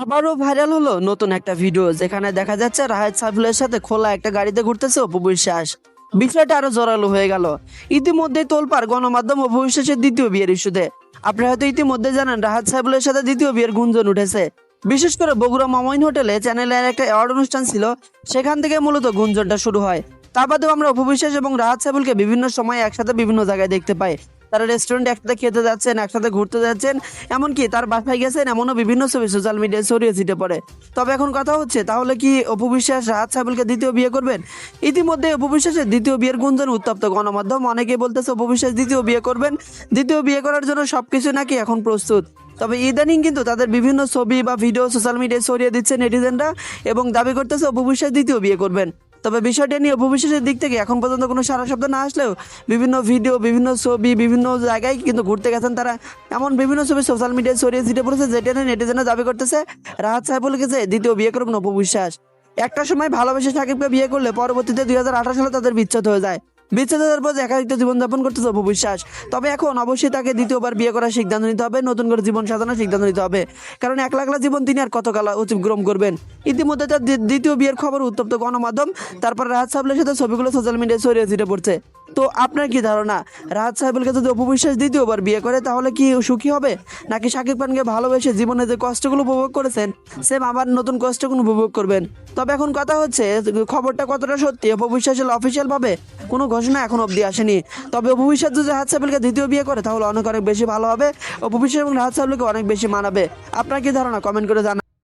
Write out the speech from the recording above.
আবারও ভাইরাল হলো নতুন একটা ভিডিও, যেখানে দেখা যাচ্ছে রাহাত সাইফুলের সাথে খোলা একটা গাড়িতে ঘুরতেছে অপু বিশ্বাস। বিষয়টা আরো জোরালো হয়ে গেল। ইতিমধ্যে তোলপাড় গণমাধ্যম অপু বিশ্বাসের দ্বিতীয় বিয়ের ইস্যুতে। আপনি হয়তো ইতিমধ্যে জানেন রাহাত সাইফুলের সাথে দ্বিতীয় বিয়ের গুঞ্জন উঠেছে। বিশেষ করে বগুড়া মামাইন হোটেলে চ্যানেলের একটা অ্যাওয়ার্ড অনুষ্ঠান ছিল, সেখান থেকে মূলত গুঞ্জনটা শুরু হয়। তা বাদেও আমরা অপু বিশ্বাস এবং রাহাত সাইফুলকে বিভিন্ন সময় একসাথে বিভিন্ন জায়গায় দেখতে পাই। তারা রেস্টুরেন্ট একসাথে খেতে যাচ্ছেন, একসাথে ঘুরতে যাচ্ছেন, এমনকি তার বাসায় গেছেন, এমনও বিভিন্ন ছবি সোশ্যাল মিডিয়ায় ছড়িয়ে ছিটে পড়ে। তবে এখন কথা হচ্ছে, তাহলে কি অপু বিশ্বাস রাহাত সাইফুলকে দ্বিতীয় বিয়ে করবেন? ইতিমধ্যে অপু বিশ্বাসের দ্বিতীয় বিয়ের গুঞ্জন উত্তপ্ত গণমাধ্যম। অনেকেই বলতেছে অপু বিশ্বাস দ্বিতীয় বিয়ে করবেন, দ্বিতীয় বিয়ে করার জন্য সবকিছু নাকি এখন প্রস্তুত। তবে ইদানিং কিন্তু তাদের বিভিন্ন ছবি বা ভিডিও সোশ্যাল মিডিয়ায় ছড়িয়ে দিচ্ছে নেটিজেনরা, এবং দাবি করতেছে অপু বিশ্বাস দ্বিতীয় বিয়ে করবেন। তবে বিষয়টা নিয়ে অপু বিশ্বাসের দিক থেকে এখন পর্যন্ত কোনো সারা শব্দ না আসলেও বিভিন্ন ভিডিও, বিভিন্ন ছবি, বিভিন্ন জায়গায় কিন্তু ঘুরতে গেছেন তারা। এমন বিভিন্ন ছবি সোশ্যাল মিডিয়ায় ছড়িয়ে ছিটে পড়েছে, যেটা নিয়ে নেটিজেনরা দাবি করতেছে রাহাত সাইফুলকে যে দ্বিতীয় বিয়ে করবেন অপু বিশ্বাস। একটা সময় ভালোবেসে সাকিবকে বিয়ে করলে পরবর্তীতে 2018 সালে তাদের বিচ্ছেদ হয়ে যায়। বিচ্ছেদ হওয়ার পর একাকিত্ব জীবনযাপন করতেছে অপু বিশ্বাস। তবে এখন অবশ্যই তাকে দ্বিতীয়বার বিয়ে করার সিদ্ধান্ত নিতে হবে, নতুন করে জীবন সাজানোর সিদ্ধান্ত নিতে হবে। কারণ একলা একলা জীবন তিনি আর কতকাল অতিক্রম করবেন। ইতিমধ্যে তার দ্বিতীয় বিয়ের খবর উত্তপ্ত গণমাধ্যম। তারপর রাহাত সাইফুলের সাথে ছবিগুলো সোশ্যাল মিডিয়ায় ছড়িয়ে ছিটে পড়ছে। তো আপনার কি ধারণা, রাহাত সাইফুলকে যদি অপু বিশ্বাস দ্বিতীয়বার বিয়ে করে তাহলে কি সুখী হবে, নাকি শাকিব খানকে ভালোবেসে জীবনে যে কষ্টগুলো উপভোগ করেছেন সেম আবার নতুন কষ্টগুলো উপভোগ করবেন? তবে এখন কথা হচ্ছে, খবরটা কতটা সত্যি অপু বিশ্বাসের অফিসিয়াল ভাবে কোনো ঘোষণা এখন অবধি আসেনি। তবে অপু বিশ্বাস যদি রাহাত সাইফুলকে দ্বিতীয় বিয়ে করে তাহলে অনেক অনেক বেশি ভালো হবে। অপু বিশ্বাস এবং রাহাত সাইফুলকে অনেক বেশি মানাবে। আপনার কি ধারণা, কমেন্ট করে জানান।